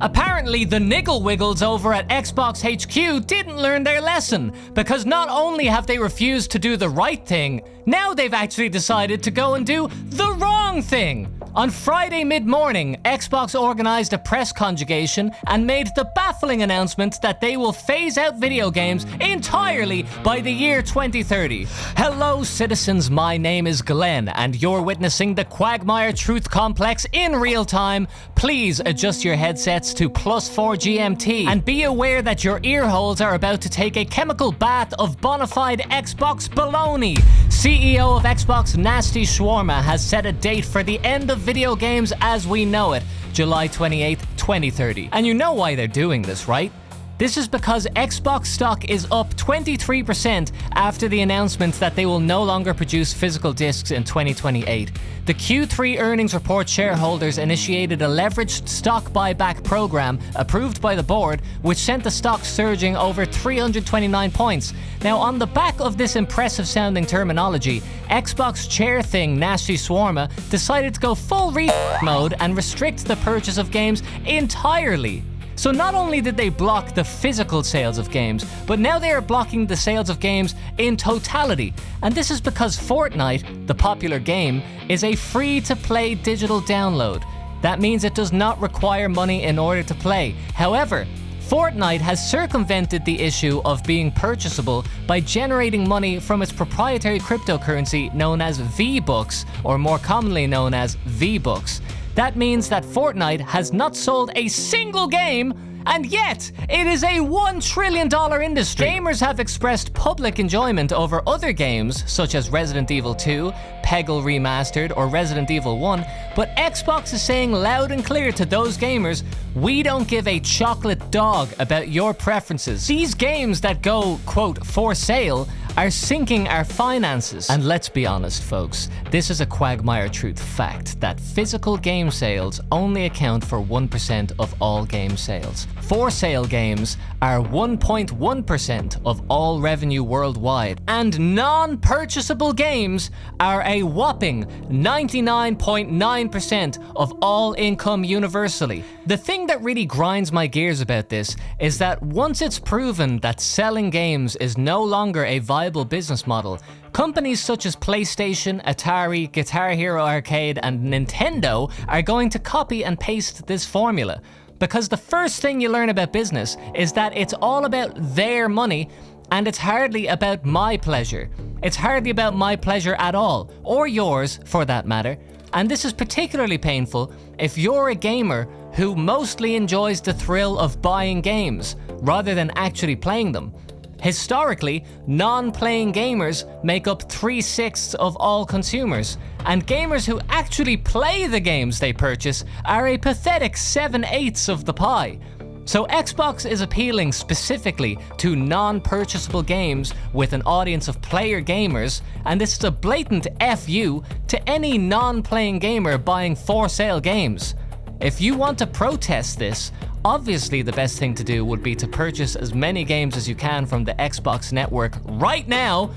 Apparently, the Niggle Wiggles over at Xbox HQ didn't learn their lesson, because not only have they refused to do the right thing, now they've actually decided to go and do the wrong thing. On Friday mid-morning, Xbox organized a press conjugation and made the baffling announcement that they will phase out video games entirely by the year 2030. Hello citizens, my name is Glenn, and you're witnessing the Quagmire Truth Complex in real time. Please adjust your headsets to +4 GMT, and be aware that your ear holes are about to take a chemical bath of bona fide Xbox baloney. CEO of Xbox Nasty Shawarma has set a date for the end of video games as we know it, July 28th, 2030. And you know why they're doing this, right? This is because Xbox stock is up 23% after the announcement that they will no longer produce physical discs in 2028. The Q3 earnings report shareholders initiated a leveraged stock buyback program approved by the board, which sent the stock surging over 329 points. Now, on the back of this impressive sounding terminology, Xbox chair thing Nasty Shawarma decided to go full mode and restrict the purchase of games entirely. So not only did they block the physical sales of games, but now they are blocking the sales of games in totality. And this is because Fortnite, the popular game, is a free-to-play digital download. That means it does not require money in order to play. However, Fortnite has circumvented the issue of being purchasable by generating money from its proprietary cryptocurrency known as V-Bucks, or more commonly known as V-Bucks. That means that Fortnite has not sold a single game, and yet it is a $1 trillion industry. Gamers have expressed public enjoyment over other games, such as Resident Evil 2, Peggle Remastered, or Resident Evil 1, but Xbox is saying loud and clear to those gamers, we don't give a chocolate dog about your preferences. These games that go, quote, for sale, are sinking our finances. And let's be honest, folks, this is a Quagmire Truth fact that physical game sales only account for 1% of all game sales. For sale games are 1.1% of all revenue worldwide, and non-purchasable games are a whopping 99.9% of all income universally. The thing that really grinds my gears about this is that once it's proven that selling games is no longer a viable business model, companies such as PlayStation, Atari, Guitar Hero Arcade, and Nintendo are going to copy and paste this formula. Because the first thing you learn about business is that it's all about their money, and it's hardly about my pleasure. It's hardly about my pleasure at all, or yours for that matter. And this is particularly painful if you're a gamer who mostly enjoys the thrill of buying games, rather than actually playing them. Historically, non-playing gamers make up 3/6 of all consumers, and gamers who actually play the games they purchase are a pathetic 7/8 of the pie. So Xbox is appealing specifically to non-purchasable games with an audience of player gamers, and this is a blatant FU to any non-playing gamer buying for sale games. If you want to protest this, obviously the best thing to do would be to purchase as many games as you can from the Xbox network right now,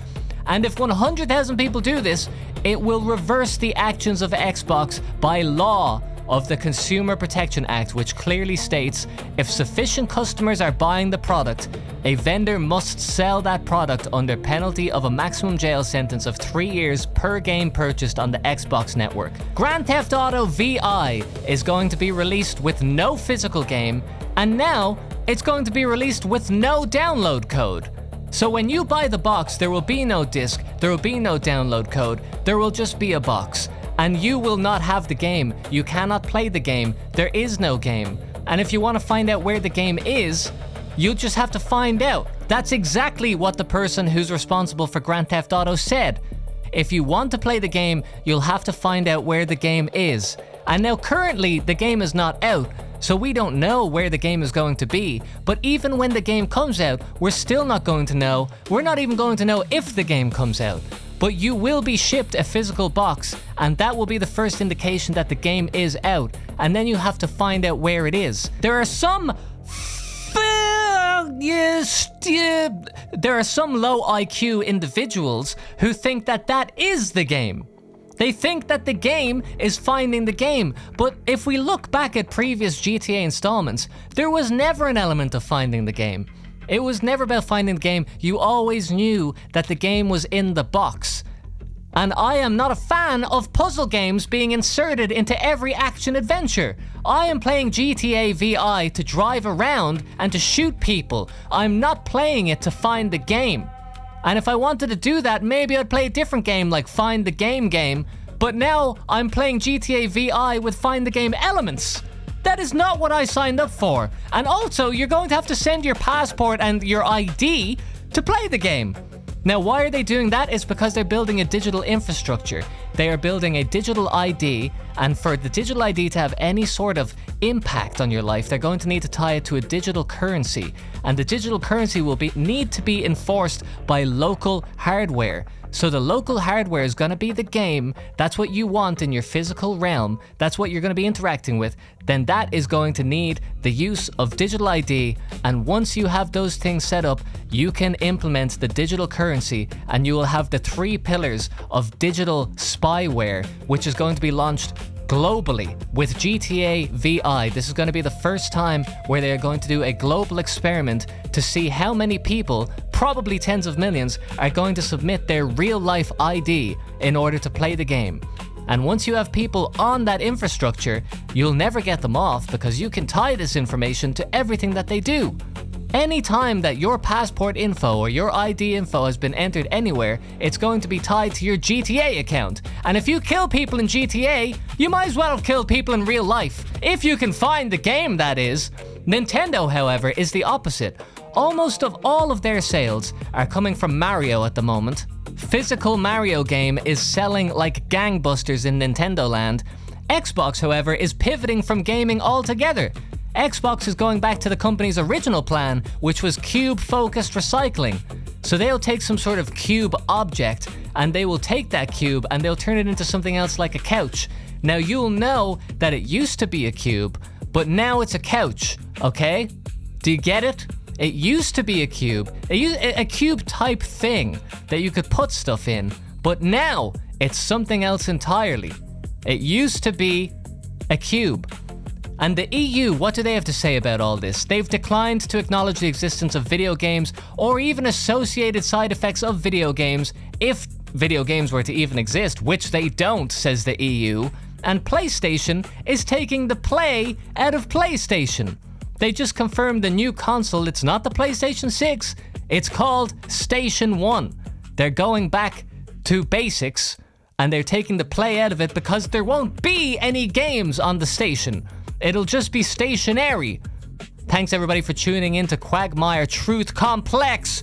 and if 100,000 people do this, it will reverse the actions of Xbox by law of the Consumer Protection Act, which clearly states if sufficient customers are buying the product, a vendor must sell that product under penalty of a maximum jail sentence of 3 years per game purchased on the Xbox network. Grand Theft Auto VI is going to be released with no physical game, and now it's going to be released with no download code. So when you buy the box, there will be no disc, there will be no download code, there will just be a box. And you will not have the game. You cannot play the game. There is no game. And if you want to find out where the game is, you just have to find out. That's exactly what the person who's responsible for Grand Theft Auto said. If you want to play the game, you'll have to find out where the game is. And now currently, the game is not out, so we don't know where the game is going to be. But even when the game comes out, we're still not going to know. We're not even going to know if the game comes out. But you will be shipped a physical box, and that will be the first indication that the game is out, and then you have to find out where it is. There are some low IQ individuals who think that that is the game. They think that the game is finding the game, but if we look back at previous GTA installments, there was never an element of finding the game. It was never about finding the game. You always knew that the game was in the box. And I am not a fan of puzzle games being inserted into every action adventure. I am playing GTA VI to drive around and to shoot people. I'm not playing it to find the game. And if I wanted to do that, maybe I'd play a different game like Find the Game. But now I'm playing GTA VI with Find the Game elements. That is not what I signed up for. And also, you're going to have to send your passport and your ID to play the game. Now, why are they doing that? It's because they're building a digital infrastructure. They are building a digital ID, and for the digital ID to have any sort of impact on your life, they're going to need to tie it to a digital currency. And the digital currency will need to be enforced by local hardware. So the local hardware is going to be the game. That's what you want in your physical realm. That's what you're going to be interacting with. Then that is going to need the use of digital ID. And once you have those things set up, you can implement the digital currency, and you will have the 3 pillars of digital spyware, which is going to be launched globally with GTA VI. This is going to be the first time where they are going to do a global experiment to see how many people, probably tens of millions, are going to submit their real life ID in order to play the game. And once you have people on that infrastructure, you'll never get them off because you can tie this information to everything that they do. Anytime that your passport info or your ID info has been entered anywhere, it's going to be tied to your GTA account. And if you kill people in GTA, you might as well have killed people in real life. If you can find the game, that is. Nintendo, however, is the opposite. Almost of all of their sales are coming from Mario at the moment. Physical Mario game is selling like gangbusters in Nintendo land. Xbox, however, is pivoting from gaming altogether. Xbox is going back to the company's original plan, which was cube-focused recycling. So they'll take some sort of cube object, and they will take that cube and they'll turn it into something else like a couch. Now you'll know that it used to be a cube, but now it's a couch, okay? Do you get it? It used to be a cube, a cube-type thing that you could put stuff in, but now it's something else entirely. It used to be a cube. And the EU, what do they have to say about all this? They've declined to acknowledge the existence of video games or even associated side effects of video games, if video games were to even exist, which they don't, says the EU. And PlayStation is taking the play out of PlayStation. They just confirmed the new console. It's not the PlayStation 6, it's called Station 1. They're going back to basics, and they're taking the play out of it because there won't be any games on the station. It'll just be stationary. Thanks everybody for tuning in to Quagmire Truth Complex.